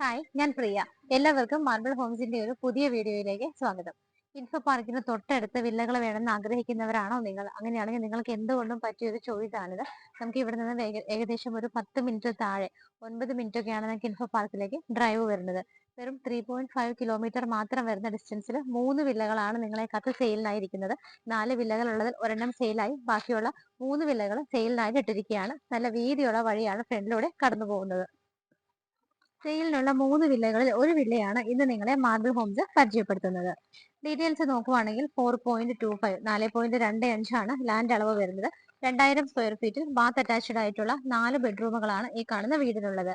Hi, ഞാൻ പ്രിയ. എല്ലാവർക്കും marble ഹോംസിന്റെ ഒരു പുതിയ വീഡിയോയിലേക്ക് സ്വാഗതം. ഇൻഫോ പാർക്കിന് തൊട്ടടുത്ത് വില്ലകൾ വേണമെന്ന് ആഗ്രഹിക്കുന്നവരാണോ നിങ്ങൾ? അങ്ങനെയാണെങ്കിൽ നിങ്ങൾക്ക് എന്തുകൊണ്ടും പറ്റിയ ഒരു ചോയ്സ് ആണിത്. നമുക്ക് ഇവിടെ നിന്ന് ഏകദേശം ഒരു 10 മിനിറ്റ് താഴെ 9 മിനിറ്റ് ഒക്കെയാണ് നമുക്ക് ഇൻഫോ പാർക്കിലേക്ക് ഡ്രൈവ് വരുന്നത്. വെറും 3.5 കിലോമീറ്റർ മാത്രം വരുന്ന ഡിസ്റ്റൻസിൽ 3 വില്ലകളാണ് നിങ്ങളെ കത്ത് സെയിലിനായിരിക്കുന്നത്. 4 വില്ലകൾ ഉള്ളതിൽ ഒരെണ്ണം സെയിലായി, ബാക്കിയുള്ള 3 വില്ലകൾ സെയിലിനായിട്ട് ഇട്ടിരിക്കുകയാണ്. നല്ല വീതിയുള്ള വഴിയാണ് ഫ്രണ്ടിലൂടെ കടന്നു പോകുന്നത്. സെയിലിനുള്ള 3 വില്ലകളിൽ ഒരു വില്ലയാണ് ഇന്ന് നിങ്ങളെ മാർബിൾ ഹോംസ് പരിചയപ്പെടുത്തുന്നത്. ഡീറ്റെയിൽസ് നോക്കുവാണെങ്കിൽ 4.25 4.25 ആണ് ലാൻഡ് അളവ് വരുന്നത്. 2000 സ്ക്വയർ ഫീറ്റിൽ ബാത്ത് അറ്റാച്ച്ഡ് ആയിട്ടുള്ള 4 ബെഡ്റൂമുകളാണ് ഈ കാണുന്ന വീടിനുള്ളത്.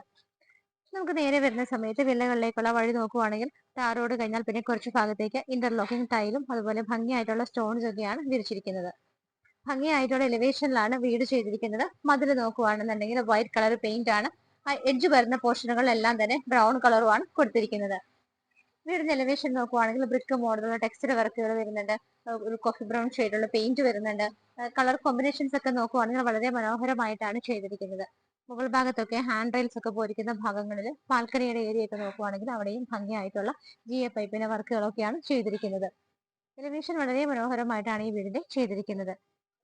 നമുക്ക് നേരെ വരുന്ന സമയത്ത് വില്ലകളിലേക്കുള്ള വഴി നോക്കുവാണെങ്കിൽ ടാർ റോഡ് കഴിഞ്ഞാൽ പിന്നെ കുറച്ച് ഭാഗത്തേക്ക് ഇന്റർലോക്കിംഗ് ടൈലും അതുപോലെ ഭംഗിയായിട്ടുള്ള സ്റ്റോൺസ് ഒക്കെയാണ് വിരിച്ചിരിക്കുന്നത്. ഭംഗിയായിട്ടുള്ള എലിവേഷനിലാണ് വീട് ചെയ്തിരിക്കുന്നത്. മതിൽ നോക്കുവാണെന്നുണ്ടെങ്കിൽ വൈറ്റ് കളർ പെയിന്റ് ആണ്. എഡ്ജ് വരുന്ന പോർഷനുകളെല്ലാം തന്നെ ബ്രൗൺ കളറുമാണ് കൊടുത്തിരിക്കുന്നത്. വീടിന്റെ എലിവേഷൻ നോക്കുവാണെങ്കിൽ ബ്രിക്ക് മോഡലുള്ള ടെക്സ്റ്റർ വർക്കുകൾ വരുന്നുണ്ട്. ഒരു കോഫി ബ്രൗൺ ഷെയ്ഡുള്ള പെയിന്റ് വരുന്നുണ്ട്. കളർ കോമ്പിനേഷൻസ് ഒക്കെ നോക്കുവാണെങ്കിൽ വളരെ മനോഹരമായിട്ടാണ് ചെയ്തിരിക്കുന്നത്. മുകൾ ഭാഗത്തൊക്കെ ഹാൻഡ് റെയിൽസ് ഒക്കെ പോയിരിക്കുന്ന ഭാഗങ്ങളിൽ ബാൽക്കണിയുടെ ഏരിയ ഒക്കെ നോക്കുവാണെങ്കിൽ അവിടെയും ഭംഗിയായിട്ടുള്ള GA പൈപ്പിന്റെ വർക്കുകളൊക്കെയാണ് ചെയ്തിരിക്കുന്നത്. എലിവേഷൻ വളരെ മനോഹരമായിട്ടാണ് ഈ വീടിന്റെ ചെയ്തിരിക്കുന്നത്.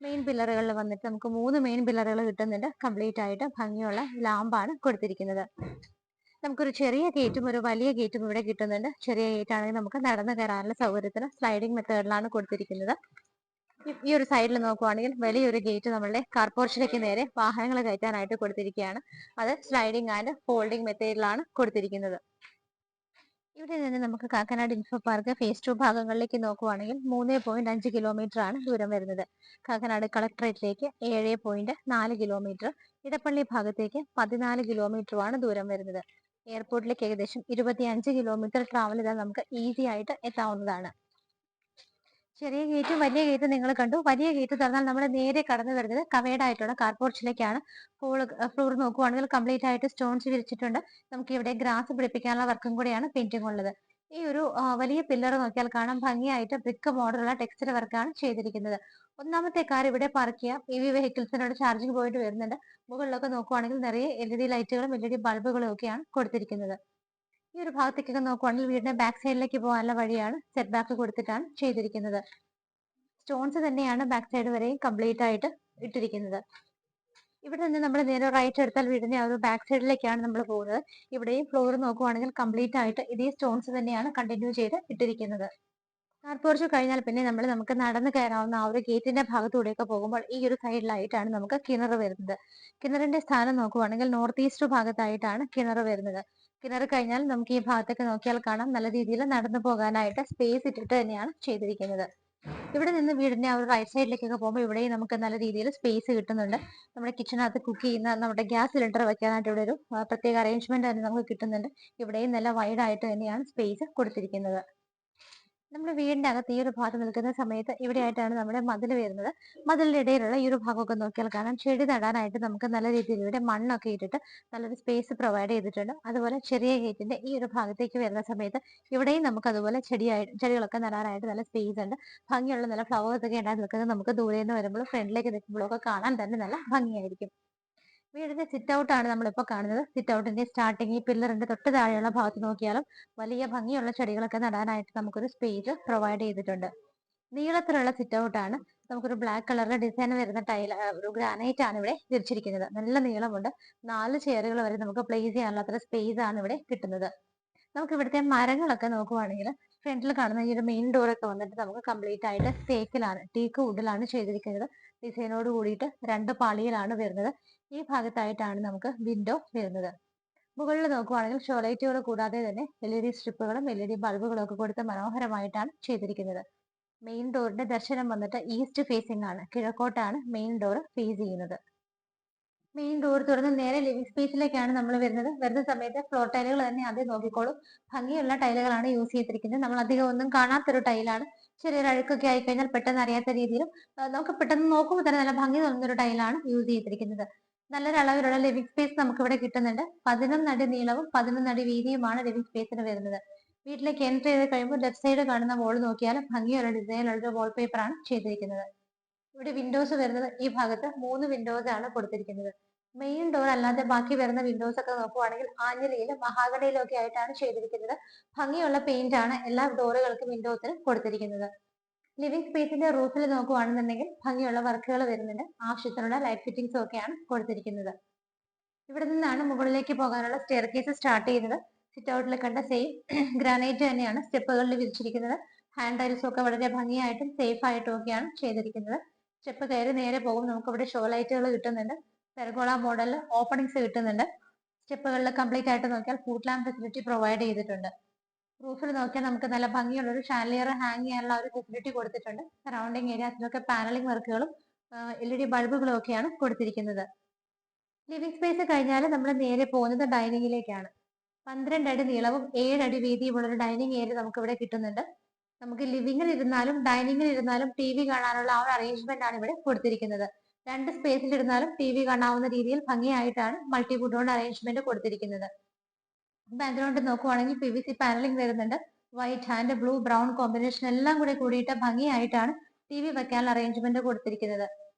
മെയിൻ പില്ലറുകളിൽ വന്നിട്ട് നമുക്ക് 3 മെയിൻ പില്ലറുകൾ കിട്ടുന്നുണ്ട്. കംപ്ലീറ്റ് ആയിട്ട് ഭംഗിയുള്ള ലാമ്പാണ് കൊടുത്തിരിക്കുന്നത്. നമുക്കൊരു ചെറിയ ഗേറ്റും ഒരു വലിയ ഗേറ്റും ഇവിടെ കിട്ടുന്നുണ്ട്. ചെറിയ ഗേറ്റ് ആണെങ്കിൽ നമുക്ക് നടന്നു കയറാനുള്ള സൗകര്യത്തിന് സ്ലൈഡിംഗ് മെത്തേഡിലാണ് കൊടുത്തിരിക്കുന്നത്. ഈ ഒരു സൈഡിൽ നോക്കുവാണെങ്കിൽ വലിയൊരു ഗേറ്റ് നമ്മളുടെ കാർ പോർച്ചിലേക്ക് നേരെ വാഹനങ്ങൾ കയറ്റാനായിട്ട് കൊടുത്തിരിക്കുകയാണ്. അത് സ്ലൈഡിംഗ് ആൻഡ് ഫോൾഡിംഗ് മെത്തേഡിലാണ് കൊടുത്തിരിക്കുന്നത്. ഇവിടെ നിന്ന് നമുക്ക് കാക്കനാട് ഇൻഫോ പാർക്ക് ഫേസ് 2 ഭാഗങ്ങളിലേക്ക് നോക്കുവാണെങ്കിൽ 3.5 കിലോമീറ്റർ ആണ് ദൂരം വരുന്നത്. കാക്കനാട് കളക്ടറേറ്റിലേക്ക് 7.4 കിലോമീറ്റർ, ഇടപ്പള്ളി ഭാഗത്തേക്ക് 14 കിലോമീറ്ററുമാണ് ദൂരം വരുന്നത്. എയർപോർട്ടിലേക്ക് ഏകദേശം 25 കിലോമീറ്റർ ട്രാവൽ ചെയ്താൽ നമുക്ക് ഈസി ആയിട്ട് എത്താവുന്നതാണ്. ചെറിയ ഗേറ്റും വലിയ ഗേറ്റും നിങ്ങൾ കണ്ടു. വലിയ ഗേറ്റ് തുറന്നാൽ നമ്മൾ നേരെ കടന്നു വരുന്നത് കവേഡ് ആയിട്ടുള്ള കാർ പോർച്ചിലേക്കാണ്. ഫ്ലോർ നോക്കുവാണെങ്കിൽ കംപ്ലീറ്റ് ആയിട്ട് സ്റ്റോൺസ് വിരിച്ചിട്ടുണ്ട്. നമുക്ക് ഇവിടെ ഗ്രാസ് പിടിപ്പിക്കാനുള്ള വർക്കും കൂടെയാണ് പെയിന്റിംഗ് ഉള്ളത്. ഈ ഒരു വലിയ പില്ലർ നോക്കിയാൽ കാണാം, ഭംഗിയായിട്ട് ബ്രിക്ക് മോഡലുള്ള ടെക്സ്ചർ വർക്കാണ് ചെയ്തിരിക്കുന്നത്. ഒന്നാമത്തെ കാർ ഇവിടെ പാർക്ക് ചെയ്യാം. EV വെഹിക്കിൾസിനോട് ചാർജിംഗ് പോയിട്ട് വരുന്നുണ്ട്. മുകളിലൊക്കെ നോക്കുവാണെങ്കിൽ നിറയെ LED ലൈറ്റുകളും LED ബൾബുകളും ഒക്കെയാണ് കൊടുത്തിരിക്കുന്നത്. ഈ ഒരു ഭാഗത്തേക്കൊക്കെ നോക്കുവാണെങ്കിൽ വീടിന്റെ ബാക്ക് സൈഡിലേക്ക് പോകാനുള്ള വഴിയാണ് സെറ്റ് ബാക്ക് കൊടുത്തിട്ടാണ് ചെയ്തിരിക്കുന്നത്. സ്റ്റോൺസ് തന്നെയാണ് ബാക്ക് സൈഡ് വരെയും കംപ്ലീറ്റ് ആയിട്ട് ഇട്ടിരിക്കുന്നത്. ഇവിടെ നിന്ന് നമ്മൾ നേരെ റൈറ്റ് എടുത്താൽ വീടിന്റെ ആ ഒരു ബാക്ക് സൈഡിലേക്കാണ് നമ്മൾ പോകുന്നത്. ഇവിടെയും ഫ്ലോർ നോക്കുവാണെങ്കിൽ കംപ്ലീറ്റ് ആയിട്ട് ഇതേ സ്റ്റോൺസ് തന്നെയാണ് കണ്ടിന്യൂ ചെയ്ത് ഇട്ടിരിക്കുന്നത്. കാർ പോർച്ച് കഴിഞ്ഞാൽ പിന്നെ നമുക്ക് നടന്നു കയറാവുന്ന ആ ഒരു ഗേറ്റിന്റെ ഭാഗത്തൂടെയൊക്കെ പോകുമ്പോൾ ഈ ഒരു സൈഡിലായിട്ടാണ് നമുക്ക് കിണർ വരുന്നത്. കിണറിന്റെ സ്ഥാനം നോക്കുവാണെങ്കിൽ നോർത്ത് ഈസ്റ്റ് ഭാഗത്തായിട്ടാണ് കിണർ വരുന്നത്. കിണർ കഴിഞ്ഞാൽ നമുക്ക് ഈ ഭാഗത്തേക്ക് നോക്കിയാൽ കാണാം, നല്ല രീതിയിൽ നടന്നു പോകാനായിട്ട് സ്പേസ് ഇട്ടിട്ട് തന്നെയാണ് ചെയ്തിരിക്കുന്നത്. ഇവിടെ നിന്ന് വീടിന്റെ ആ ഒരു റൈറ്റ് സൈഡിലേക്കൊക്കെ പോകുമ്പോൾ ഇവിടെയും നമുക്ക് നല്ല രീതിയിൽ സ്പേസ് കിട്ടുന്നുണ്ട്. നമ്മുടെ കിച്ചണകത്ത് കുക്ക് ചെയ്യുന്ന നമ്മുടെ ഗ്യാസ് സിലിണ്ടർ വെക്കാനായിട്ട് ഇവിടെ ഒരു പ്രത്യേക അറേഞ്ച്മെന്റ് തന്നെ നമുക്ക് കിട്ടുന്നുണ്ട്. ഇവിടെയും നല്ല വൈഡ് ആയിട്ട് തന്നെയാണ് സ്പേസ് കൊടുത്തിരിക്കുന്നത്. നമ്മൾ വീടിന്റെ അകത്ത് ഈ ഒരു ഭാഗത്ത് നിൽക്കുന്ന സമയത്ത് ഇവിടെയായിട്ടാണ് നമ്മുടെ മതിൽ വരുന്നത്. മതിലിന്റെ ഇടയിലുള്ള ഈ ഒരു ഭാഗമൊക്കെ നോക്കിയാൽ കാണാം, ചെടി നടാനായിട്ട് നമുക്ക് നല്ല രീതിയിൽ ഇവിടെ മണ്ണൊക്കെ ഇട്ടിട്ട് നല്ലൊരു സ്പേസ് പ്രൊവൈഡ് ചെയ്തിട്ടുണ്ട്. അതുപോലെ ചെറിയ ഗേറ്റിന്റെ ഈ ഒരു ഭാഗത്തേക്ക് വരുന്ന സമയത്ത് ഇവിടെയും നമുക്ക് അതുപോലെ ചെടികളൊക്കെ നടാനായിട്ട് നല്ല സ്പേസ് ഉണ്ട്. ഭംഗിയുള്ള നല്ല ഫ്ലവേഴ്സ് ഒക്കെ ഉണ്ടായി നിൽക്കുന്നത് നമുക്ക് ദൂരെ നിന്ന് വരുമ്പോഴും ഫ്രണ്ടിലേക്ക് നിൽക്കുമ്പോഴും ഒക്കെ കാണാൻ തന്നെ നല്ല ഭംഗിയായിരിക്കും. വീടിന്റെ സിറ്റ് ഔട്ട് ആണ് നമ്മളിപ്പോൾ കാണുന്നത്. സിറ്റ് ഔട്ടിന്റെ സ്റ്റാർട്ടിങ് ഈ പില്ലറിന്റെ തൊട്ട് താഴെയുള്ള ഭാഗത്ത് നോക്കിയാലും വലിയ ഭംഗിയുള്ള ചെടികളൊക്കെ നടാനായിട്ട് നമുക്കൊരു സ്പേസ് പ്രൊവൈഡ് ചെയ്തിട്ടുണ്ട്. നീളത്തിലുള്ള സിറ്റ് ഔട്ട് ആണ്. നമുക്കൊരു ബ്ലാക്ക് കളറിലെ ഡിസൈൻ വരുന്ന ഒരു ഗ്രാനൈറ്റ് ആണ് ഇവിടെ വിരിച്ചിരിക്കുന്നത്. നല്ല നീളമുണ്ട്. 4 ചെയറുകൾ വരെ നമുക്ക് പ്ലേസ് ചെയ്യാനുള്ള അത്ര സ്പേസ് ആണ് ഇവിടെ കിട്ടുന്നത്. നമുക്ക് ഇവിടുത്തെ മരങ്ങളൊക്കെ നോക്കുവാണെങ്കിൽ ഫ്രണ്ടിൽ കാണുന്ന ഈ ഒരു മെയിൻ ഡോർ ഒക്കെ വന്നിട്ട് നമുക്ക് കംപ്ലീറ്റ് ആയിട്ട് തേക്കിലാണ്, ടീക്ക് വുഡിലാണ് ചെയ്തിരിക്കുന്നത്. ഡിസൈനോട് കൂടിയിട്ട് 2 പാളിയിലാണ് വരുന്നത്. ഈ ഭാഗത്തായിട്ടാണ് നമുക്ക് വിൻഡോ വരുന്നത്. മുകളിൽ നോക്കുവാണെങ്കിൽ ഷോലൈറ്റുകൾ കൂടാതെ തന്നെ LED സ്ട്രിപ്പുകളും LED ബൾബുകളും ഒക്കെ കൊടുത്ത് മനോഹരമായിട്ടാണ് ചെയ്തിരിക്കുന്നത്. മെയിൻ ഡോറിന്റെ ദർശനം വന്നിട്ട് ഈസ്റ്റ് ഫേസിംഗ് ആണ്. കിഴക്കോട്ടാണ് മെയിൻ ഡോർ ഫേസ് ചെയ്യുന്നത്. മെയിൻ ഡോർ തുറന്ന് നേരെ ലിവിംഗ് സ്പേസിലേക്കാണ് നമ്മൾ വരുന്നത്. വരുന്ന സമയത്ത് ഫ്ലോർ ടൈലുകൾ തന്നെ ആദ്യം നോക്കിക്കോളും. ഭംഗിയുള്ള ടൈലുകളാണ് യൂസ് ചെയ്തിരിക്കുന്നത്. നമ്മൾ അധികം ഒന്നും കാണാത്തൊരു ടൈലാണ്. ചെറിയൊരു അഴുക്കൊക്കെ ആയിക്കഴിഞ്ഞാൽ പെട്ടെന്ന് അറിയാത്ത രീതിയിലും നമുക്ക് പെട്ടെന്ന് നോക്കുമ്പോൾ തന്നെ നല്ല ഭംഗി തോന്നുന്ന ഒരു ടൈലാണ് യൂസ് ചെയ്തിരിക്കുന്നത്. നല്ലൊരു അളവിലുള്ള ലിവിംഗ് സ്പേസ് നമുക്ക് ഇവിടെ കിട്ടുന്നുണ്ട്. 11 അടി നീളവും 11 അടി വീതിയുമാണ് ലിവിംഗ് സ്പേസിന് വരുന്നത്. വീട്ടിലേക്ക് എൻട്രി ചെയ്ത് കഴിയുമ്പോൾ ലെഫ്റ്റ് സൈഡ് കാണുന്ന വോൾ നോക്കിയാലും ഭംഗിയുള്ള ഡിസൈനുള്ള ഒരു വാൾപേപ്പറാണ് ചെയ്തിരിക്കുന്നത്. ഇവിടെ വിൻഡോസ് വരുന്നത് ഈ ഭാഗത്ത് 3 വിൻഡോസ് ആണ് കൊടുത്തിരിക്കുന്നത്. മെയിൻ ഡോർ അല്ലാതെ ബാക്കി വരുന്ന വിൻഡോസ് ഒക്കെ നോക്കുവാണെങ്കിൽ ആഞ്ഞിലിയിലും മഹാഗണിയിലും ഒക്കെ ആയിട്ടാണ് ചെയ്തിരിക്കുന്നത്. ഭംഗിയുള്ള പെയിന്റ് ആണ് എല്ലാ ഡോറുകൾക്കും വിൻഡോസിന് കൊടുത്തിരിക്കുന്നത്. ലിവിംഗ് സ്പേസിന്റെ റൂഫിൽ നോക്കുവാണെന്നുണ്ടെങ്കിൽ ഭംഗിയുള്ള വർക്കുകൾ വരുന്നുണ്ട്. ആവശ്യത്തിനുള്ള ലൈറ്റ് ഫിറ്റിംഗ്സും ഒക്കെയാണ് കൊടുത്തിരിക്കുന്നത്. ഇവിടെ നിന്നാണ് മുകളിലേക്ക് പോകാനുള്ള സ്റ്റെയർ കേസ് സ്റ്റാർട്ട് ചെയ്യുന്നത്. സിറ്റ് ഔട്ടിൽ കണ്ട സെയിം ഗ്രാനൈറ്റ് തന്നെയാണ് സ്റ്റെപ്പുകളിൽ വിരിച്ചിരിക്കുന്നത്. ഹാൻഡ് റൈൽസും ഒക്കെ വളരെ ഭംഗിയായിട്ടും സേഫ് ആയിട്ടും ഒക്കെയാണ് ചെയ്തിരിക്കുന്നത്. സ്റ്റെപ്പ് കയറി നേരെ പോകും. നമുക്ക് ഇവിടെ ഷോ ലൈറ്റുകൾ കിട്ടുന്നുണ്ട്. പെർഗോള മോഡലിൽ ഓപ്പണിങ്സ് കിട്ടുന്നുണ്ട്. സ്റ്റെപ്പുകളിൽ കംപ്ലീറ്റ് ആയിട്ട് നോക്കിയാൽ ഫുട് ലാമ്പ് ഫെസിലിറ്റി പ്രൊവൈഡ് ചെയ്തിട്ടുണ്ട്. റൂഫിൽ നോക്കിയാൽ നമുക്ക് നല്ല ഭംഗിയുള്ള ഒരു ഷാൻലിയർ ഹാങ് ചെയ്യാനുള്ള ഒരു ഫെസിലിറ്റി കൊടുത്തിട്ടുണ്ട്. സറൗണ്ടിങ് ഏരിയാസിലൊക്കെ പാനലിംഗ് വർക്കുകളും LED ബൾബുകളും ഒക്കെയാണ് കൊടുത്തിരിക്കുന്നത്. ലിവിംഗ് സ്പേസ് കഴിഞ്ഞാൽ നമ്മൾ നേരെ പോകുന്നത് ഡൈനിങ്ങിലേക്കാണ്. 12 അടി നീളവും 7 അടി വീതിയുമുള്ള ഒരു ഡൈനിങ് ഏരിയ നമുക്ക് ഇവിടെ കിട്ടുന്നുണ്ട്. നമുക്ക് ലിവിംഗിൽ ഇരുന്നാലും ഡൈനിങ്ങിൽ ഇരുന്നാലും TV കാണാനുള്ള ആ ഒരു അറേഞ്ച്മെന്റ് ആണ് ഇവിടെ കൊടുത്തിരിക്കുന്നത്. രണ്ട് സ്പേസിൽ ഇരുന്നാലും TV കാണാവുന്ന രീതിയിൽ ഭംഗിയായിട്ടാണ് മൾട്ടിവുഡ് കൊണ്ട് അറേഞ്ച്മെന്റ് കൊടുത്തിരിക്കുന്നത്. ബാക്ക്ഗ്രൗണ്ട് നോക്കുവാണെങ്കിൽ PVC പാനലിംഗ് വരുന്നുണ്ട്. White and blue brown combination എല്ലാം കൂടെ കൂടിയിട്ട് ഭംഗിയായിട്ടാണ് TV വെക്കാനുള്ള അറേഞ്ച്മെന്റ് കൊടുത്തിരിക്കുന്നത്.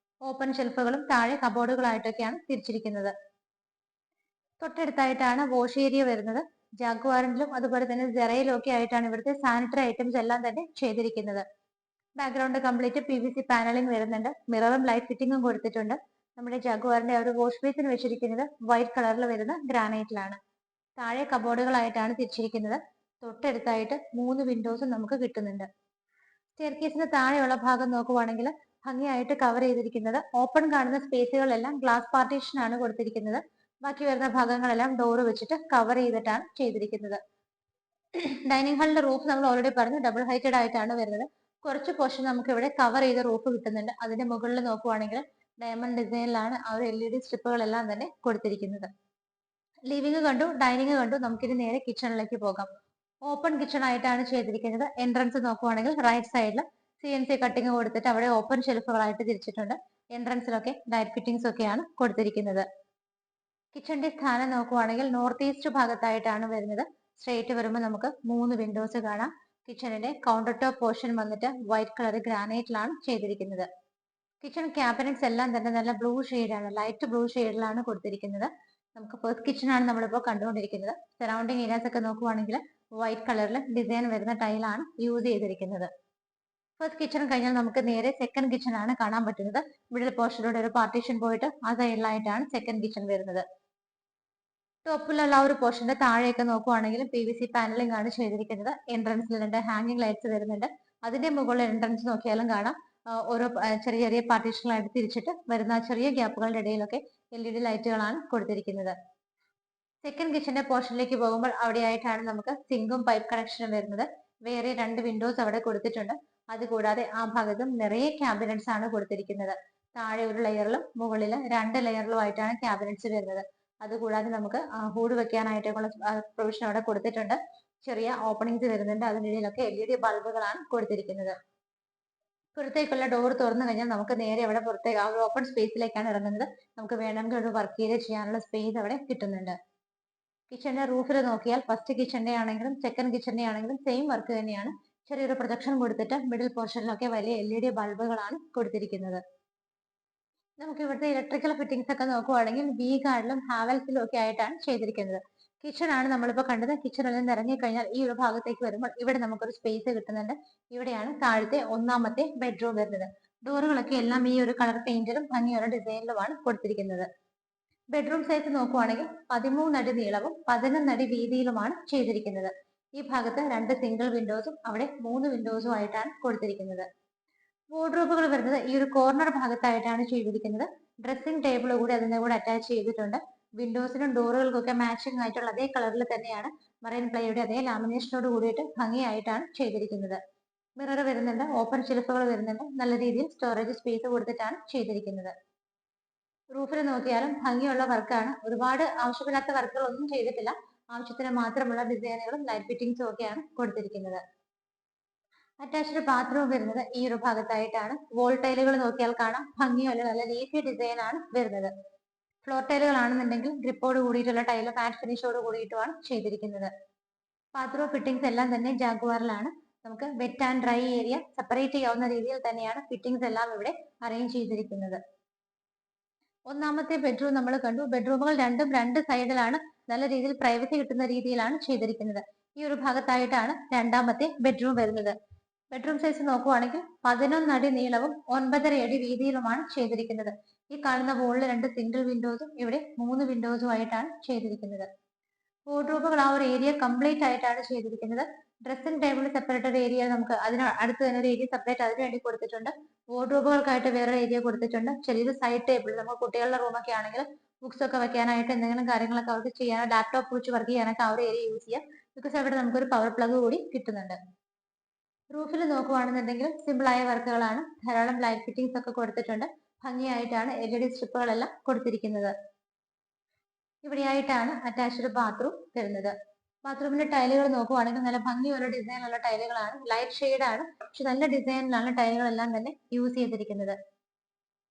ഓപ്പൺ ഷെൽഫുകളും താഴെ കബോർഡുകളായിട്ടൊക്കെയാണ് തിരിച്ചിരിക്കുന്നത്. തൊട്ടടുത്തായിട്ടാണ് വാഷ് ഏരിയ വരുന്നത്. ജാഗ്വാറിലും അതുപോലെ തന്നെ സെറയിലും ഒക്കെ ആയിട്ടാണ് ഇവിടുത്തെ സാനിറ്ററി ഐറ്റംസ് എല്ലാം തന്നെ ചെയ്തിരിക്കുന്നത്. ബാക്ക്ഗ്രൗണ്ട് കംപ്ലീറ്റ് PVC പാനലിംഗ് വരുന്നുണ്ട്. മിററും ലൈറ്റ് ഫിറ്റിംഗും കൊടുത്തിട്ടുണ്ട്. നമ്മുടെ ജാഗ്വാറിന്റെ ഒരു വാഷ് ബേസിന് വെച്ചിരിക്കുന്നത് വൈറ്റ് കളറിൽ വരുന്ന ഗ്രാനൈറ്റിലാണ്. താഴെ കബോർഡുകളായിട്ടാണ് തിരിച്ചിരിക്കുന്നത്. തൊട്ടടുത്തായിട്ട് 3 വിൻഡോസും നമുക്ക് കിട്ടുന്നുണ്ട്. സ്റ്റെയർകേസിന് താഴെയുള്ള ഭാഗം നോക്കുവാണെങ്കിൽ ഭംഗിയായിട്ട് കവർ ചെയ്തിരിക്കുന്നത് ഓപ്പൺ കാണുന്ന സ്പേസുകളെല്ലാം ഗ്ലാസ് പാർട്ടീഷൻ ആണ് കൊടുത്തിരിക്കുന്നത്. ബാക്കി വരുന്ന ഭാഗങ്ങളെല്ലാം ഡോറ് വെച്ചിട്ട് കവർ ചെയ്തിട്ടാണ് ചെയ്തിരിക്കുന്നത്. ഡൈനിങ് ഹാളിന്റെ റൂഫ് നമ്മൾ ഓൾറെഡി പറഞ്ഞു ഡബിൾ ഹൈറ്റഡ് ആയിട്ടാണ് വരുന്നത്. കുറച്ച് പോർഷൻ നമുക്ക് ഇവിടെ കവർ ചെയ്ത റൂഫ് കിട്ടുന്നുണ്ട്. അതിന്റെ മുകളിൽ നോക്കുവാണെങ്കിൽ ഡയമണ്ട് ഡിസൈനിലാണ് ആ ഒരു LED സ്ട്രിപ്പുകളെല്ലാം തന്നെ കൊടുത്തിരിക്കുന്നത്. ലിവിംഗ് കണ്ടു, ഡൈനിങ് കണ്ടു. നമുക്കിനി നേരെ കിച്ചണിലേക്ക് പോകാം. ഓപ്പൺ കിച്ചൺ ആയിട്ടാണ് ചെയ്തിരിക്കുന്നത്. എൻട്രൻസ് നോക്കുവാണെങ്കിൽ റൈറ്റ് സൈഡിൽ CNC കട്ടിങ് കൊടുത്തിട്ട് അവിടെ ഓപ്പൺ ഷെൽഫുകളായിട്ട് തിരിച്ചിട്ടുണ്ട്. എൻട്രൻസിലൊക്കെ ലൈറ്റ് ഫിറ്റിംഗ്സ് ഒക്കെയാണ് കൊടുത്തിരിക്കുന്നത്. കിച്ചന്റെ സ്ഥാനം നോക്കുവാണെങ്കിൽ നോർത്ത് ഈസ്റ്റ് ഭാഗത്തായിട്ടാണ് വരുന്നത്. സ്ട്രേറ്റ് വരുമ്പോൾ നമുക്ക് 3 വിൻഡോസ് കാണാം. കിച്ചണിന്റെ കൗണ്ടർ ടോപ്പ് പോർഷൻ വന്നിട്ട് വൈറ്റ് കളർ ഗ്രാനൈറ്റിലാണ് ചെയ്തിരിക്കുന്നത്. കിച്ചൺ ക്യാബിനറ്റ്സ് എല്ലാം തന്നെ നല്ല ബ്ലൂ ഷെയ്ഡാണ്, ലൈറ്റ് ബ്ലൂ ഷെയ്ഡിലാണ് കൊടുത്തിരിക്കുന്നത്. നമുക്ക് ഫസ്റ്റ് കിച്ചൺ ആണ് നമ്മളിപ്പോൾ കണ്ടുകൊണ്ടിരിക്കുന്നത്. സറൗണ്ടിങ് ഏരിയാസ് ഒക്കെ നോക്കുവാണെങ്കിൽ വൈറ്റ് കളറിൽ ഡിസൈൻ വരുന്ന ടൈലാണ് യൂസ് ചെയ്തിരിക്കുന്നത്. ഫസ്റ്റ് കിച്ചൺ കഴിഞ്ഞാൽ നമുക്ക് നേരെ സെക്കൻഡ് കിച്ചൺ ആണ് കാണാൻ പറ്റുന്നത്. മിഡിൽ പോർഷനിലൂടെ ഒരു പാർട്ടീഷൻ പോയിട്ട് ആ സൈഡിലായിട്ടാണ് സെക്കൻഡ് കിച്ചൺ വരുന്നത്. ടോപ്പിലുള്ള ഒരു പോർഷന്റെ താഴെയൊക്കെ നോക്കുവാണെങ്കിലും PVC പാനലിംഗ് ആണ് ചെയ്തിരിക്കുന്നത്. എൻട്രൻസിൽ 2 ഹാങ്ങിങ് ലൈറ്റ്സ് വരുന്നുണ്ട്. അതിന്റെ മുകളിൽ എൻട്രൻസ് നോക്കിയാലും കാണാം ഓരോ ചെറിയ ചെറിയ പാർട്ടീഷനുകളായിട്ട് തിരിച്ചിട്ട് വരുന്ന ചെറിയ ഗ്യാപ്പുകളുടെ ഇടയിലൊക്കെ LED ലൈറ്റുകളാണ് കൊടുത്തിരിക്കുന്നത്. സെക്കൻഡ് കിച്ചന്റെ പോർഷനിലേക്ക് പോകുമ്പോൾ അവിടെയായിട്ടാണ് നമുക്ക് സിങ്കും പൈപ്പ് കണക്ഷനും വരുന്നത്. വേറെ 2 വിൻഡോസ് അവിടെ കൊടുത്തിട്ടുണ്ട്. അതുകൂടാതെ ആ ഭാഗത്തും നിറയെ ക്യാബിനറ്റ്സ് ആണ് കൊടുത്തിരിക്കുന്നത്. താഴെ ഒരു ലെയറിലും മുകളിൽ 2 ലെയറിലും ആയിട്ടാണ് ക്യാബിനറ്റ്സ് വരുന്നത്. അതുകൂടാതെ നമുക്ക് ഹൂഡ് വെക്കാനായിട്ടുള്ള പ്രൊവിഷൻ അവിടെ കൊടുത്തിട്ടുണ്ട്. ചെറിയ ഓപ്പണിങ്സ് വരുന്നുണ്ട്. അതിനിടയിലൊക്കെ LED ബൾബുകളാണ് കൊടുത്തിരിക്കുന്നത്. പുറത്തേക്കുള്ള ഡോർ തുറന്നു കഴിഞ്ഞാൽ നമുക്ക് നേരെ അവിടെ പുറത്തേക്ക് ആ ഓപ്പൺ സ്പേസിലേക്കാണ് ഇറങ്ങുന്നത്. നമുക്ക് വേണമെങ്കിൽ ഒരു വർക്ക് ഏരിയ ചെയ്യാനുള്ള സ്പേസ് അവിടെ കിട്ടുന്നുണ്ട്. കിച്ചന്റെ റൂഫിൽ നോക്കിയാൽ ഫസ്റ്റ് കിച്ചന്റെ ആണെങ്കിലും സെക്കൻഡ് കിച്ചന്റെ ആണെങ്കിലും സെയിം വർക്ക് തന്നെയാണ്. ചെറിയൊരു പ്രൊജക്ഷൻ കൊടുത്തിട്ട് മിഡിൽ പോർഷനിലൊക്കെ വലിയ LED ബൾബുകളാണ് കൊടുത്തിരിക്കുന്നത്. നമുക്ക് ഇവിടുത്തെ ഇലക്ട്രിക്കൽ ഫിറ്റിംഗ്സ് ഒക്കെ നോക്കുവാണെങ്കിൽ വി ഗാർഡിലും ഹാവൽസിലും ഒക്കെ ആയിട്ടാണ് ചെയ്തിരിക്കുന്നത്. കിച്ചൺ ആണ് നമ്മളിപ്പോൾ കണ്ടത്. കിച്ചണിൽ നിന്ന് ഇറങ്ങിക്കഴിഞ്ഞാൽ ഈ ഒരു ഭാഗത്തേക്ക് വരുമ്പോൾ ഇവിടെ നമുക്കൊരു സ്പേസ് കിട്ടുന്നുണ്ട്. ഇവിടെയാണ് താഴത്തെ 1ാമത്തെ ബെഡ്റൂം വരുന്നത്. ഡോറുകളൊക്കെ എല്ലാം ഈ ഒരു കളർ പെയിന്റിലും ഭംഗിയുള്ള ഡിസൈനിലുമാണ് കൊടുത്തിരിക്കുന്നത്. ബെഡ്റൂം സൈസ് നോക്കുവാണെങ്കിൽ 13 അടി നീളവും 11 അടി വീതിയിലുമാണ് ചെയ്തിരിക്കുന്നത്. ഈ ഭാഗത്ത് 2 സിംഗിൾ വിൻഡോസും അവിടെ 3 വിൻഡോസും ആയിട്ടാണ് കൊടുത്തിരിക്കുന്നത്. വാർഡ്രോബുകൾ വരുന്നത് ഈ ഒരു കോർണർ ഭാഗത്തായിട്ടാണ് ചെയ്തിരിക്കുന്നത്. ഡ്രസ്സിംഗ് ടേബിൾ കൂടി അതിന്റെ കൂടെ അറ്റാച്ച് ചെയ്തിട്ടുണ്ട്. വിൻഡോസിനും ഡോറുകൾക്കൊക്കെ മാച്ചിങ് ആയിട്ടുള്ള അതേ കളറിൽ തന്നെയാണ് മറൈൻ പ്ലൈയുടെ അതേ ലാമിനേഷനോട് കൂടിയിട്ട് ഭംഗിയായിട്ടാണ് ചെയ്തിരിക്കുന്നത്. മിറർ വരുന്നുണ്ട്, ഓപ്പൺ ഷെൽഫുകൾ വരുന്നുണ്ട്. നല്ല രീതിയിൽ സ്റ്റോറേജ് സ്പേസ് കൊടുത്തിട്ടാണ് ചെയ്തിരിക്കുന്നത്. റൂഫിൽ നോക്കിയാലും ഭംഗിയുള്ള വർക്കാണ്. ഒരുപാട് ആവശ്യമില്ലാത്ത വർക്കുകളൊന്നും ചെയ്തിട്ടില്ല. ആവശ്യത്തിന് മാത്രമുള്ള ഡിസൈനുകളും ലൈറ്റ് ഫിറ്റിംഗ്സും ഒക്കെയാണ് കൊടുത്തിരിക്കുന്നത്. അറ്റാച്ച്ഡ് ബാത്റൂം വരുന്നത് ഈ ഒരു ഭാഗത്തായിട്ടാണ്. വോൾ ടൈലുകൾ നോക്കിയാൽ കാണാം ഭംഗിയുള്ള നല്ല ലീഫി ഡിസൈൻ ആണ് വരുന്നത്. ഫ്ലോർ ടൈലുകൾ ആണെന്നുണ്ടെങ്കിൽ ഗ്രിപ്പോട് കൂടിയിട്ടുള്ള ടൈല് മാറ്റ് ഫിനിഷോട് കൂടിയിട്ടുമാണ് ചെയ്തിരിക്കുന്നത്. ബാത്റൂം ഫിറ്റിംഗ്സ് എല്ലാം തന്നെ ജാഗ്വാറിലാണ്. നമുക്ക് wet and dry area separate ചെയ്യാവുന്ന രീതിയിൽ തന്നെയാണ് ഫിറ്റിംഗ്സ് എല്ലാം ഇവിടെ അറേഞ്ച് ചെയ്തിരിക്കുന്നത്. ഒന്നാമത്തെ ബെഡ്റൂം നമ്മൾ കണ്ടു. ബെഡ്റൂമുകൾ രണ്ടും രണ്ട് സൈഡിലാണ് നല്ല രീതിയിൽ പ്രൈവസി കിട്ടുന്ന രീതിയിലാണ് ചെയ്തിരിക്കുന്നത്. ഈ ഒരു ഭാഗത്തായിട്ടാണ് രണ്ടാമത്തെ ബെഡ്റൂം വരുന്നത്. ബെഡ്റൂം സൈസ് നോക്കുവാണെങ്കിൽ 11 അടി നീളവും 9.5 അടി വീതിയിലുമാണ് ചെയ്തിരിക്കുന്നത്. ഈ കാണുന്ന വോളിൽ 2 സിംഗിൾ വിൻഡോസും ഇവിടെ 3 വിൻഡോസും ആയിട്ടാണ് ചെയ്തിരിക്കുന്നത്. വാർഡ്രോബുകൾ ആ ഒരു ഏരിയ കംപ്ലീറ്റ് ആയിട്ടാണ് ചെയ്തിരിക്കുന്നത്. ഡ്രസ്സിംഗ് ടേബിൾ സെപ്പറേറ്റ് ഒരു ഏരിയ നമുക്ക് അതിന് അടുത്ത് തന്നെ ഒരു ഏരിയ സെപ്പറേറ്റ് അതിന് വേണ്ടി കൊടുത്തിട്ടുണ്ട്. വാർഡ്രോബുകൾക്കായിട്ട് വേറെ ഏരിയ കൊടുത്തിട്ടുണ്ട്. ചെറിയൊരു സൈഡ് ടേബിൾ, നമുക്ക് കുട്ടികളുടെ റൂമൊക്കെ ആണെങ്കിൽ ബുക്സ് ഒക്കെ വെക്കാനായിട്ട് എന്തെങ്കിലും കാര്യങ്ങളൊക്കെ അവർക്ക് ചെയ്യാനോ ലാപ്ടോപ്പ് വെച്ച് വർക്ക് ചെയ്യാനൊക്കെ ആ ഒരു ഏരിയ യൂസ് ചെയ്യാം. ബിക്കോസ് അവിടെ നമുക്കൊരു പവർ പ്ലഗ് കൂടി കിട്ടുന്നുണ്ട്. റൂഫിൽ നോക്കുവാണെന്നുണ്ടെങ്കിൽ സിമ്പിൾ ആയ വർക്കുകളാണ്. ധാരാളം ലൈറ്റ് ഫിറ്റിംഗ്സ് ഒക്കെ കൊടുത്തിട്ടുണ്ട്. ഭംഗിയായിട്ടാണ് LED സ്ട്രിപ്പുകളെല്ലാം കൊടുത്തിരിക്കുന്നത്. ഇവിടെയായിട്ടാണ് അറ്റാച്ച്ഡ് ബാത്റൂം വരുന്നത്. ബാത്റൂമിന്റെ ടൈലുകൾ നോക്കുവാണെങ്കിൽ നല്ല ഭംഗിയുള്ള ഡിസൈനുള്ള ടൈലുകളാണ്. ലൈറ്റ് ഷെയ്ഡ് ആണ്, പക്ഷെ നല്ല ഡിസൈനിലാണ് ടൈലുകളെല്ലാം തന്നെ യൂസ് ചെയ്തിരിക്കുന്നത്.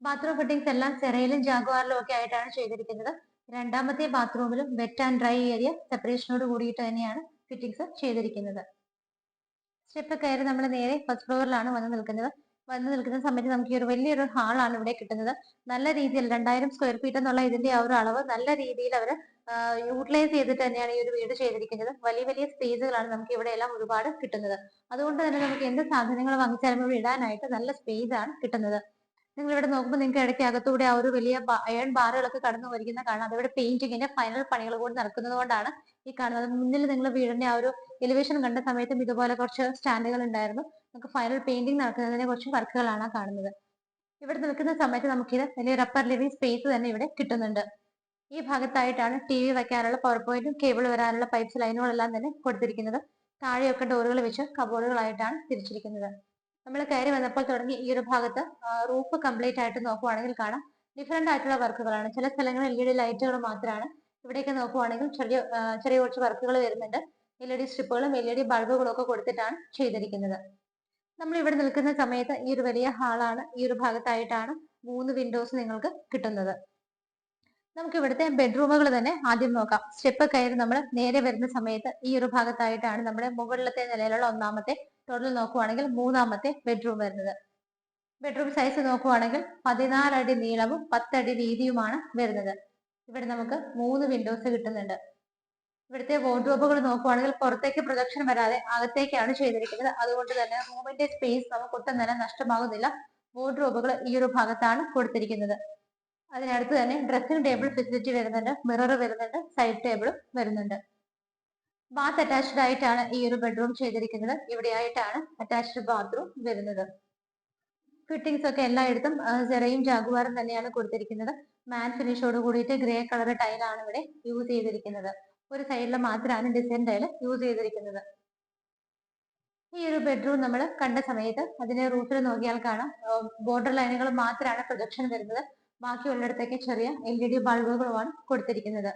ബാത്റൂം ഫിറ്റിംഗ്സ് എല്ലാം സെറയിലും ജാഗ്വാറിലും ഒക്കെ ആയിട്ടാണ് ചെയ്തിരിക്കുന്നത്. രണ്ടാമത്തെ ബാത്റൂമിലും വെറ്റ് ആൻഡ് ഡ്രൈ ഏരിയ സെപ്പറേഷനോട് കൂടിയിട്ട് തന്നെയാണ് ഫിറ്റിംഗ്സ് ചെയ്തിരിക്കുന്നത്. സ്റ്റെപ്പ് കയറി നമ്മൾ നേരെ ഫസ്റ്റ് ഫ്ലോറിലാണ് വന്ന് നിൽക്കുന്ന സമയത്ത് നമുക്ക് ഈ ഒരു വലിയൊരു ഹാളാണ് ഇവിടെ കിട്ടുന്നത്. നല്ല രീതിയിൽ 2000 സ്ക്വയർ ഫീറ്റ് എന്നുള്ള ഇതിന്റെ ആ ഒരു അളവ് നല്ല രീതിയിൽ അവർ യൂട്ടിലൈസ് ചെയ്തിട്ട് തന്നെയാണ് ഈ ഒരു വീട് ചെയ്തിരിക്കുന്നത്. വലിയ വലിയ സ്പേസുകളാണ് നമുക്ക് ഇവിടെ എല്ലാം ഒരുപാട് കിട്ടുന്നത്. അതുകൊണ്ട് തന്നെ നമുക്ക് എന്ത് സാധനങ്ങൾ വാങ്ങിച്ചാലും ഇവിടെ ഇടാനായിട്ട് നല്ല സ്പേസ് ആണ് കിട്ടുന്നത്. നിങ്ങൾ ഇവിടെ നോക്കുമ്പോൾ നിങ്ങൾക്ക് ഇടയ്ക്ക് അകത്തൂടെ ആ ഒരു വലിയ അയൺ ബാറുകളൊക്കെ കടന്നു വരിക്കുന്ന കാണാം. അതവിടെ പെയിന്റിങ്ങിന്റെ ഫൈനൽ പണികൾ കൂടി നടക്കുന്നത് കൊണ്ടാണ് ഈ കാണുന്നത്. മുന്നിൽ നിങ്ങൾ വീടിന്റെ ആ ഒരു എലിവേഷൻ കണ്ട സമയത്തും ഇതുപോലെ കുറച്ച് സ്റ്റാൻഡുകൾ ഉണ്ടായിരുന്നു. നമുക്ക് ഫൈനൽ പെയിന്റിംഗ് നടക്കുന്നതിനെ കുറച്ച് വർക്കുകളാണ് കാണുന്നത്. ഇവിടെ നിൽക്കുന്ന സമയത്ത് നമുക്കിത് വലിയൊരു അപ്പർ ലിവിംഗ് സ്പേസ് തന്നെ ഇവിടെ കിട്ടുന്നുണ്ട്. ഈ ഭാഗത്തായിട്ടാണ് TV വെക്കാനുള്ള പവർ പോയിന്റും കേബിൾ വരാനുള്ള പൈപ്പ്സ് ലൈനുകളെല്ലാം തന്നെ കൊടുത്തിരിക്കുന്നത്. താഴെയൊക്കെ ഡോറുകൾ വെച്ച് കബോർഡുകളായിട്ടാണ് തിരിച്ചിരിക്കുന്നത്. നമ്മൾ കയറി വന്നപ്പോൾ തുടങ്ങി ഈ ഒരു ഭാഗത്ത് റൂഫ് കംപ്ലീറ്റ് ആയിട്ട് നോക്കുവാണെങ്കിൽ കാണാം ഡിഫറെന്റ് ആയിട്ടുള്ള വർക്കുകളാണ്. ചില സ്ഥലങ്ങളിൽ LED ലൈറ്റുകൾ മാത്രമാണ്. ഇവിടെയൊക്കെ നോക്കുവാണെങ്കിൽ ചെറിയ കുറച്ച് വർക്കുകൾ വരുന്നുണ്ട്. LED സ്ട്രിപ്പുകളും LED ബൾബുകളും ഒക്കെ കൊടുത്തിട്ടാണ് ചെയ്തിരിക്കുന്നത്. നമ്മൾ ഇവിടെ നിൽക്കുന്ന സമയത്ത് ഈ ഒരു വലിയ ഹാളാണ്. ഈ ഒരു ഭാഗത്തായിട്ടാണ് 3 വിൻഡോസ് നിങ്ങൾക്ക് കിട്ടുന്നത്. നമുക്ക് ഇവിടുത്തെ ബെഡ്റൂമുകൾ തന്നെ ആദ്യം നോക്കാം. സ്റ്റെപ്പ് കയറി നമ്മൾ നേരെ വരുന്ന സമയത്ത് ഈ ഒരു ഭാഗത്തായിട്ടാണ് നമ്മുടെ മുകളിലത്തെ നിലയിലുള്ള ഒന്നാമത്തെ, ടോട്ടൽ നോക്കുവാണെങ്കിൽ മൂന്നാമത്തെ ബെഡ്റൂം വരുന്നത്. ബെഡ്റൂം സൈസ് നോക്കുവാണെങ്കിൽ 14 അടി നീളവും 10 അടി വീതിയുമാണ് വരുന്നത്. ഇവിടെ നമുക്ക് 3 വിൻഡോസ് കിട്ടുന്നുണ്ട്. ഇവിടുത്തെ വാർഡ്രോബുകൾ നോക്കുവാണെങ്കിൽ പുറത്തേക്ക് പ്രൊജക്ഷൻ വരാതെ അകത്തേക്കാണ് ചെയ്തിരിക്കുന്നത്. അതുകൊണ്ട് തന്നെ റൂമിന്റെ സ്പേസ് നമുക്ക് ഒട്ടും തന്നെ നഷ്ടമാകുന്നില്ല. വാർഡ്രോബുകൾ ഈ ഒരു ഭാഗത്താണ് കൊടുത്തിരിക്കുന്നത്. അതിനടുത്ത് തന്നെ ഡ്രസ്സിംഗ് ടേബിൾ ഫെസിലിറ്റി വരുന്നുണ്ട്, മിറർ വരുന്നുണ്ട്, സൈഡ് ടേബിളും വരുന്നുണ്ട്. ബാത്ത് അറ്റാച്ച്ഡ് ആയിട്ടാണ് ഈ ഒരു ബെഡ്റൂം ചെയ്തിരിക്കുന്നത്. ഇവിടെയായിട്ടാണ് അറ്റാച്ച്ഡ് ബാത്റൂം വരുന്നത്. ഫിറ്റിംഗ്സ് ഒക്കെ എല്ലായിടത്തും സെറയും ജാഗ്വാറും തന്നെയാണ് കൊടുത്തിരിക്കുന്നത്. മാറ്റ് ഫിനിഷോട് കൂടിയിട്ട് ഗ്രേ കളർ ടൈലാണ് ഇവിടെ യൂസ് ചെയ്തിരിക്കുന്നത്. ഒരു സൈഡിൽ മാത്രമാണ് ഡിസൈൻ ടൈൽ യൂസ് ചെയ്തിരിക്കുന്നത്. ഈ ഒരു ബെഡ്റൂം നമ്മൾ കണ്ട സമയത്ത് അതിന്റെ റൂഫിൽ നോക്കിയാൽ കാണാം ബോർഡർ ലൈനുകൾ മാത്രമാണ് പ്രൊജക്ഷൻ വരുന്നത്. ബാക്കിയുള്ളിടത്തേക്ക് ചെറിയ LED ബൾബുകളുമാണ് കൊടുത്തിരിക്കുന്നത്.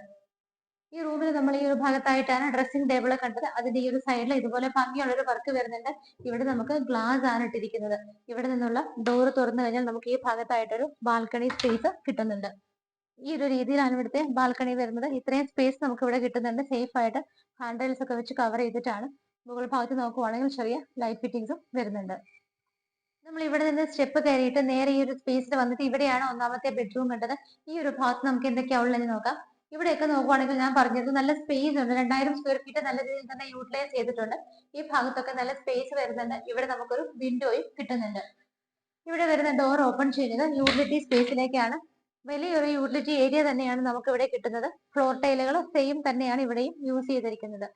ഈ റൂമിൽ നമ്മൾ ഈ ഒരു ഭാഗത്തായിട്ടാണ് ഡ്രസ്സിംഗ് ടേബിൾ കണ്ടത്. അതിന്റെ ഈ ഒരു സൈഡിൽ ഇതുപോലെ ഭംഗിയുള്ള ഒരു വർക്ക് വരുന്നുണ്ട്. ഇവിടെ നമുക്ക് ഗ്ലാസ് ആണ് ഇട്ടിരിക്കുന്നത്. ഇവിടെ നിന്നുള്ള ഡോർ തുറന്നു കഴിഞ്ഞാൽ നമുക്ക് ഈ ഭാഗത്തായിട്ടൊരു ബാൽക്കണി സ്പേസ് കിട്ടുന്നുണ്ട്. ഈ ഒരു രീതിയിലാണ് ഇവിടുത്തെ ബാൽക്കണി വരുന്നത്. ഇത്രയും സ്പേസ് നമുക്ക് ഇവിടെ കിട്ടുന്നുണ്ട്. സേഫ് ആയിട്ട് ഹാൻഡ് റെയിൽസ് ഒക്കെ വെച്ച് കവർ ചെയ്തിട്ടാണ്. മുകൾ ഭാഗത്ത് നോക്കുവാണെങ്കിൽ ചെറിയ ലൈറ്റ് ഫിറ്റിംഗ്സും വരുന്നുണ്ട്. നമ്മൾ ഇവിടെ നിന്ന് സ്റ്റെപ്പ് കയറിയിട്ട് നേരെ ഈ ഒരു സ്പേസിൽ വന്നിട്ട് ഇവിടെയാണ് ഒന്നാമത്തെ ബെഡ്റൂം കണ്ടത്. ഈ ഒരു ഭാഗത്ത് നമുക്ക് എന്തൊക്കെയാ ഉള്ളതെന്ന് നോക്കാം. ഇവിടെയൊക്കെ നോക്കുവാണെങ്കിൽ ഞാൻ പറഞ്ഞത് നല്ല സ്പേസ് ഉണ്ട്. 2000 സ്ക്വയർ ഫീറ്റ് നല്ല രീതിയിൽ തന്നെ യൂട്ടിലൈസ് ചെയ്തിട്ടുണ്ട്. ഈ ഭാഗത്തൊക്കെ നല്ല സ്പേസ് വരുന്നുണ്ട്. ഇവിടെ നമുക്കൊരു വിൻഡോയും കിട്ടുന്നുണ്ട്. ഇവിടെ വരുന്ന ഡോർ ഓപ്പൺ ചെയ്യുന്നത് യൂട്ടിലിറ്റി സ്പേസിലേക്കാണ്. വലിയൊരു യൂട്ടിലിറ്റി ഏരിയ തന്നെയാണ് നമുക്ക് ഇവിടെ കിട്ടുന്നത്. ഫ്ലോർ ടൈലുകൾ സെയിം തന്നെയാണ് ഇവിടെയും യൂസ് ചെയ്തിരിക്കുന്നത്.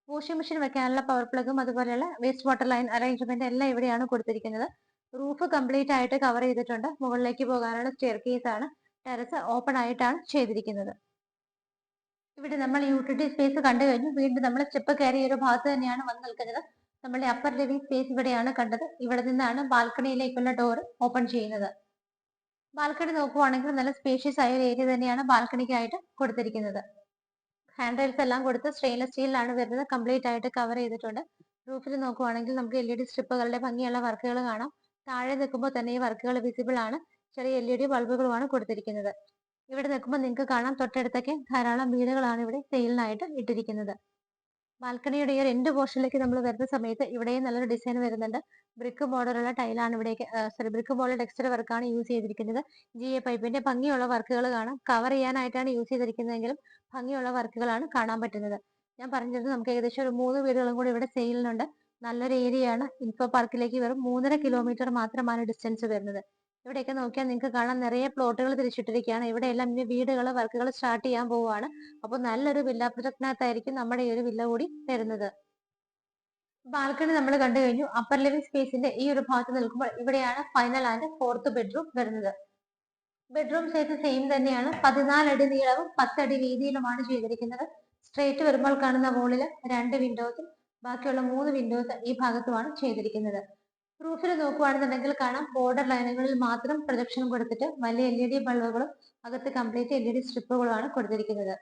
വാഷിംഗ് മെഷീൻ വെക്കാനുള്ള പവർ പ്ലഗും അതുപോലെയുള്ള വേസ്റ്റ് വാട്ടർ ലൈൻ അറേഞ്ച്മെന്റ് എല്ലാം ഇവിടെയാണ് കൊടുത്തിരിക്കുന്നത്. റൂഫ് കംപ്ലീറ്റ് ആയിട്ട് കവർ ചെയ്തിട്ടുണ്ട്. മുകളിലേക്ക് പോകാനുള്ള സ്റ്റെയർ കേസ് ആണ്. ടെറസ് ഓപ്പൺ ആയിട്ടാണ് ചെയ്തിരിക്കുന്നത്. ഇവിടെ നമ്മൾ യൂട്ടിലിറ്റി സ്പേസ് കണ്ടു കഴിഞ്ഞു. വീണ്ടും നമ്മൾ സ്റ്റെപ്പ് കയറി ഒരു ഭാഗത്ത് തന്നെയാണ് വന്ന് നിൽക്കുന്നത്. നമ്മളുടെ അപ്പർ ലിവിംഗ് സ്പേസ് ഇവിടെയാണ് കണ്ടത്. ഇവിടെ നിന്നാണ് ബാൽക്കണിയിലേക്കുള്ള ഡോർ ഓപ്പൺ ചെയ്യുന്നത്. ബാൽക്കണി നോക്കുവാണെങ്കിൽ നല്ല സ്പേഷ്യസ് ആയ ഒരു ഏരിയ തന്നെയാണ് ബാൽക്കണിക്കായിട്ട് കൊടുത്തിരിക്കുന്നത്. ഹാൻഡ് റെയിൽസ് എല്ലാം കൊടുത്ത് സ്റ്റെയിൻലെസ് സ്റ്റീലിലാണ് വരുന്നത്. കംപ്ലീറ്റ് ആയിട്ട് കവർ ചെയ്തിട്ടുണ്ട്. റൂഫിൽ നോക്കുവാണെങ്കിൽ നമുക്ക് LED സ്ട്രിപ്പുകളുടെ ഭംഗിയുള്ള വർക്കുകൾ കാണാം. താഴെ നിൽക്കുമ്പോൾ തന്നെ ഈ വർക്കുകൾ വിസിബിൾ ആണ്. ചെറിയ LED ബൾബുകളുമാണ് കൊടുത്തിരിക്കുന്നത്. ഇവിടെ നിൽക്കുമ്പോൾ നിങ്ങൾക്ക് കാണാം തൊട്ടടുത്തൊക്കെ ധാരാളം വീടുകളാണ് ഇവിടെ സെയിലിനായിട്ട് ഇട്ടിരിക്കുന്നത്. ബാൽക്കണിയുടെ ഈ ഒരു എൻഡ് പോർഷനിലേക്ക് നമ്മൾ വരുന്ന സമയത്ത് ഇവിടെയും നല്ലൊരു ഡിസൈൻ വരുന്നുണ്ട്. ബ്രിക്ക് മോഡലുള്ള ടൈലാണ് ഇവിടേക്ക് ബ്രിക്ക് മോഡൽ ടെക്സ്ചർ വർക്കാണ് യൂസ് ചെയ്തിരിക്കുന്നത്. GA പൈപ്പിന്റെ ഭംഗിയുള്ള വർക്കുകൾ കാണാം. കവർ ചെയ്യാനായിട്ടാണ് യൂസ് ചെയ്തിരിക്കുന്നതെങ്കിലും ഭംഗിയുള്ള വർക്കുകളാണ് കാണാൻ പറ്റുന്നത്. ഞാൻ പറഞ്ഞത് നമുക്ക് ഏകദേശം ഒരു 3 വീടുകളും കൂടി ഇവിടെ സെയിലിനുണ്ട്. നല്ലൊരു ഏരിയയാണ്. ഇൻഫോ പാർക്കിലേക്ക് വെറും 3.5 കിലോമീറ്റർ മാത്രമാണ് ഡിസ്റ്റൻസ് വരുന്നത്. ഇവിടെയൊക്കെ നോക്കിയാൽ നിങ്ങൾക്ക് കാണാൻ നിറയെ പ്ലോട്ടുകൾ തിരിച്ചിട്ടിരിക്കുകയാണ്. ഇവിടെയെല്ലാം ഇനി വീടുകൾ വർക്കുകൾ സ്റ്റാർട്ട് ചെയ്യാൻ പോവുകയാണ്. അപ്പോൾ നല്ലൊരു വില്ല പ്രൊജക്ടിനകത്തായിരിക്കും നമ്മുടെ ഈ ഒരു വില്ല കൂടി വരുന്നത്. ബാൽക്കണി നമ്മൾ കണ്ടു കഴിഞ്ഞു. അപ്പർ ലിവിംഗ് സ്പേസിന്റെ ഈ ഒരു ഭാഗത്ത് നിൽക്കുമ്പോൾ ഇവിടെയാണ് ഫൈനൽ ആൻഡ് ഫോർത്ത് ബെഡ്റൂം വരുന്നത്. ബെഡ്റൂം സൈസ് സെയിം തന്നെയാണ്. 14 അടി നീളവും 10 അടി വീതിയിലുമാണ് ചെയ്തിരിക്കുന്നത്. സ്ട്രേറ്റ് വരുമ്പോൾ കാണുന്ന വോളിൽ 2 വിൻഡോസും ബാക്കിയുള്ള 3 വിൻഡോസ് ഈ ഭാഗത്തുമാണ് ചെയ്തിരിക്കുന്നത്. റൂഫിൽ നോക്കുകയാണെന്നുണ്ടെങ്കിൽ കാണാം ബോർഡർ ലൈനുകളിൽ മാത്രം പ്രൊജക്ഷൻ കൊടുത്തിട്ട് വലിയ LED ബൾബുകളും അകത്ത് കംപ്ലീറ്റ് LED സ്ട്രിപ്പുകളുമാണ് കൊടുത്തിരിക്കുന്നത്.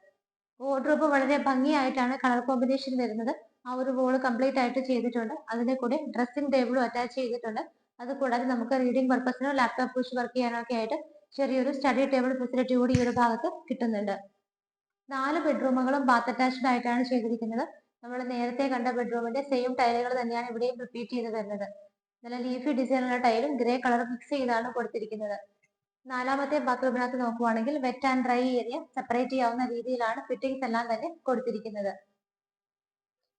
വാർഡ്രോബ് വളരെ ഭംഗിയായിട്ടാണ് കളർ കോമ്പിനേഷൻ വരുന്നത്. ആ ഒരു വോള് കംപ്ലീറ്റ് ആയിട്ട് ചെയ്തിട്ടുണ്ട്. അതിന്റെ കൂടെ ഡ്രസ്സിംഗ് ടേബിളും അറ്റാച്ച് ചെയ്തിട്ടുണ്ട്. അത് കൂടാതെ നമുക്ക് റീഡിംഗ് പർപ്പസിനോ ലാപ്ടോപ്പ് വെച്ച് വർക്ക് ചെയ്യാനോ ഒക്കെ ആയിട്ട് ചെറിയൊരു സ്റ്റഡി ടേബിൾ ഫെസിലിറ്റി കൂടി ഈ ഒരു ഭാഗത്ത് കിട്ടുന്നുണ്ട്. 4 ബെഡ്റൂമുകളും ബാത്ത് അറ്റാച്ച്ഡ് ആയിട്ടാണ് ചെയ്തിരിക്കുന്നത്. നമ്മൾ നേരത്തെ കണ്ട ബെഡ്റൂമിന്റെ സെയിം ടൈലുകൾ തന്നെയാണ് ഇവിടെയും റിപ്പീറ്റ് ചെയ്ത് വരുന്നത്. നല്ല ലീഫി ഡിസൈനുള്ള ടൈലും ഗ്രേ കളർ മിക്സ് ചെയ്താണ് കൊടുത്തിരിക്കുന്നത്. 4ാമത്തെ ബാത്റൂമിനകത്ത് നോക്കുവാണെങ്കിൽ wet and dry area separate ചെയ്യാവുന്ന രീതിയിലാണ് ഫിറ്റിംഗ്സ് എല്ലാം തന്നെ കൊടുത്തിരിക്കുന്നത്.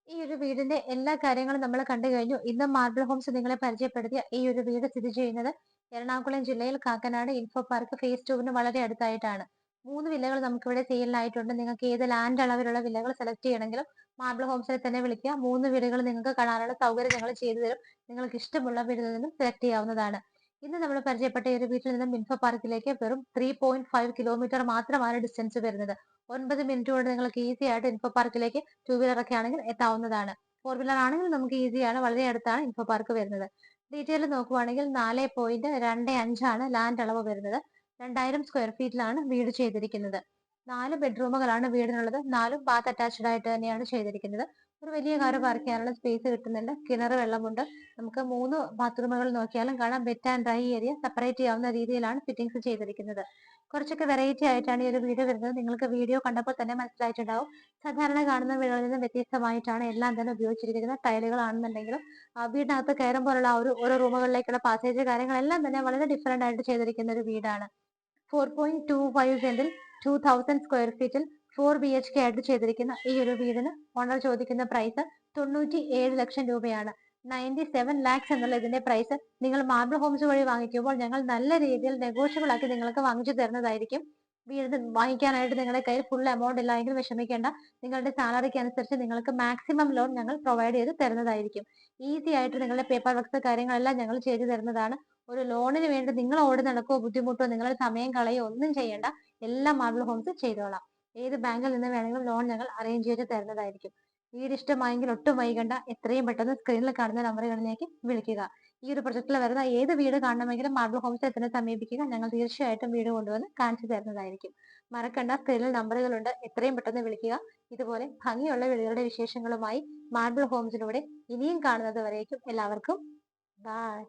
ഈ ഒരു വീടിന്റെ എല്ലാ കാര്യങ്ങളും നമ്മൾ കണ്ടു കഴിഞ്ഞു. ഇന്ന് മാർബിൾ ഹോംസ് നിങ്ങളെ പരിചയപ്പെടുത്തിയ ഈ ഒരു വീട് സ്ഥിതി ചെയ്യുന്നത് എറണാകുളം ജില്ലയിൽ കാക്കനാട് ഇൻഫോ പാർക്ക് ഫേസ് 2 വളരെ അടുത്തായിട്ടാണ്. 3 വില്ലകൾ നമുക്കിവിടെ സെയിലിനായിട്ടുണ്ട്. നിങ്ങൾക്ക് ഏത് ലാൻഡ് അളവിലുള്ള വില്ലകൾ സെലക്ട് ചെയ്യണമെങ്കിലും മാർബിൾ ഹോംസിനെ തന്നെ വിളിക്കുക. 3 വീടുകൾ നിങ്ങൾക്ക് കാണാനുള്ള സൗകര്യം ഞങ്ങൾ ചെയ്തു തരും. നിങ്ങൾക്ക് ഇഷ്ടമുള്ള വീട്ടിൽ നിന്നും സെലക്ട് ചെയ്യാവുന്നതാണ്. ഇന്ന് നമ്മൾ പരിചയപ്പെട്ട ഈ ഒരു വീട്ടിൽ നിന്നും ഇൻഫോ പാർക്കിലേക്ക് വെറും 3.5 കിലോമീറ്റർ മാത്രമാണ് ഡിസ്റ്റൻസ് വരുന്നത്. 9 മിനിറ്റ് കൊണ്ട് നിങ്ങൾക്ക് ഈസി ആയിട്ട് ഇൻഫോ പാർക്കിലേക്ക് 2 വീലർ ഒക്കെ ആണെങ്കിൽ എത്താവുന്നതാണ്. 4 വീലർ ആണെങ്കിൽ നമുക്ക് ഈസിയാണ്. വളരെ അടുത്താണ് ഇൻഫോ പാർക്ക് വരുന്നത്. ഡീറ്റെയിൽ നോക്കുവാണെങ്കിൽ 4.25 ആണ് ലാൻഡ് അളവ് വരുന്നത്. 2000 സ്ക്വയർ ഫീറ്റിലാണ് വീട് ചെയ്തിരിക്കുന്നത്. 4 ബെഡ്റൂമുകളാണ് വീടിനുള്ളത്. 4ഉം ബാത്ത് അറ്റാച്ച്ഡ് ആയിട്ട് തന്നെയാണ് ചെയ്തിരിക്കുന്നത്. ഒരു വലിയ കാർ പാർക്ക് ചെയ്യാനുള്ള സ്പേസ് കിട്ടുന്നുണ്ട്. കിണർ വെള്ളമുണ്ട്. നമുക്ക് 3 ബാത്റൂമുകൾ നോക്കിയാലും കാണാം wet and dry area separate ചെയ്യാവുന്ന രീതിയിലാണ് ഫിറ്റിംഗ്സ് ചെയ്തിരിക്കുന്നത്. കുറച്ചൊക്കെ വെറൈറ്റി ആയിട്ടാണ് ഈ ഒരു വീട് വരുന്നത്. നിങ്ങൾക്ക് വീഡിയോ കണ്ടപ്പോൾ തന്നെ മനസ്സിലായിട്ടുണ്ടാവും. സാധാരണ കാണുന്ന വീടുകളിൽ നിന്ന് വ്യത്യസ്തമായിട്ടാണ് എല്ലാം തന്നെ ഉപയോഗിച്ചിരിക്കുന്നത്. ടൈലുകളാണെന്നുണ്ടെങ്കിലും വീടിനകത്ത് കയറുമ്പോഴുള്ള ഓരോ റൂമുകളിലേക്കുള്ള പാസേജ് കാര്യങ്ങളെല്ലാം തന്നെ വളരെ ഡിഫറെന്റ് ആയിട്ട് ചെയ്തിരിക്കുന്ന ഒരു വീടാണ്. 4.25 സെന്റിൽ 2000 സ്ക്വയർ ഫീറ്റിൽ 4 BHK ആയിട്ട് ചെയ്തിരിക്കുന്ന ഈ ഒരു വീടിന് ഓണർ ചോദിക്കുന്ന പ്രൈസ് 97 ലക്ഷം രൂപയാണ്. 97 lakhs എന്നുള്ള ഇതിന്റെ പ്രൈസ് നിങ്ങൾ മാർബിൾ ഹോംസ് വഴി വാങ്ങിക്കുമ്പോൾ ഞങ്ങൾ നല്ല രീതിയിൽ നെഗോഷ്യബിൾ ആക്കി നിങ്ങൾക്ക് വാങ്ങിച്ചു തരുന്നതായിരിക്കും. വീട് വാങ്ങിക്കാനായിട്ട് നിങ്ങളുടെ കയ്യിൽ ഫുൾ എമൗണ്ട് ഇല്ല എങ്കിൽ വിഷമിക്കേണ്ട. നിങ്ങളുടെ സാലറിക്ക് അനുസരിച്ച് നിങ്ങൾക്ക് മാക്സിമം ലോൺ ഞങ്ങൾ പ്രൊവൈഡ് ചെയ്ത് തരുന്നതായിരിക്കും. ഈസി ആയിട്ട് നിങ്ങളുടെ പേപ്പർ വർക്ക്സ് കാര്യങ്ങളെല്ലാം ഞങ്ങൾ ചെയ്തു തരുന്നതാണ്. ഒരു ലോണിന് വേണ്ടി നിങ്ങൾ ഓടി നടക്കുകയോ ബുദ്ധിമുട്ടോ നിങ്ങളുടെ സമയം കളയോ ഒന്നും ചെയ്യേണ്ട. എല്ലാം മാർബിൾ ഹോംസ് ചെയ്തോളാം. ഏത് ബാങ്കിൽ നിന്ന് വേണമെങ്കിലും ലോൺ ഞങ്ങൾ അറേഞ്ച് ചെയ്ത് തരുന്നതായിരിക്കും. വീട് ഇഷ്ടമായെങ്കിൽ ഒട്ടും വൈകണ്ട. എത്രയും പെട്ടെന്ന് സ്ക്രീനിൽ കാണുന്ന നമ്പറുകളിലേക്ക് വിളിക്കുക. ഈ ഒരു പ്രൊജക്റ്റിൽ വരുന്ന ഏത് വീട് കാണണമെങ്കിലും മാർബിൾ ഹോംസിനെ തന്നെ സമീപിക്കുക. ഞങ്ങൾ തീർച്ചയായിട്ടും വീട് കൊണ്ടുവന്ന് കാണിച്ചു തരുന്നതായിരിക്കും. മറക്കണ്ട, സ്ക്രീനിൽ നമ്പറുകളുണ്ട്. എത്രയും പെട്ടെന്ന് വിളിക്കുക. ഇതുപോലെ ഭംഗിയുള്ള വീടുകളുടെ വിശേഷങ്ങളുമായി മാർബിൾ ഹോംസിലൂടെ ഇനിയും കാണുന്നത് വരേക്കും എല്ലാവർക്കും ബൈ.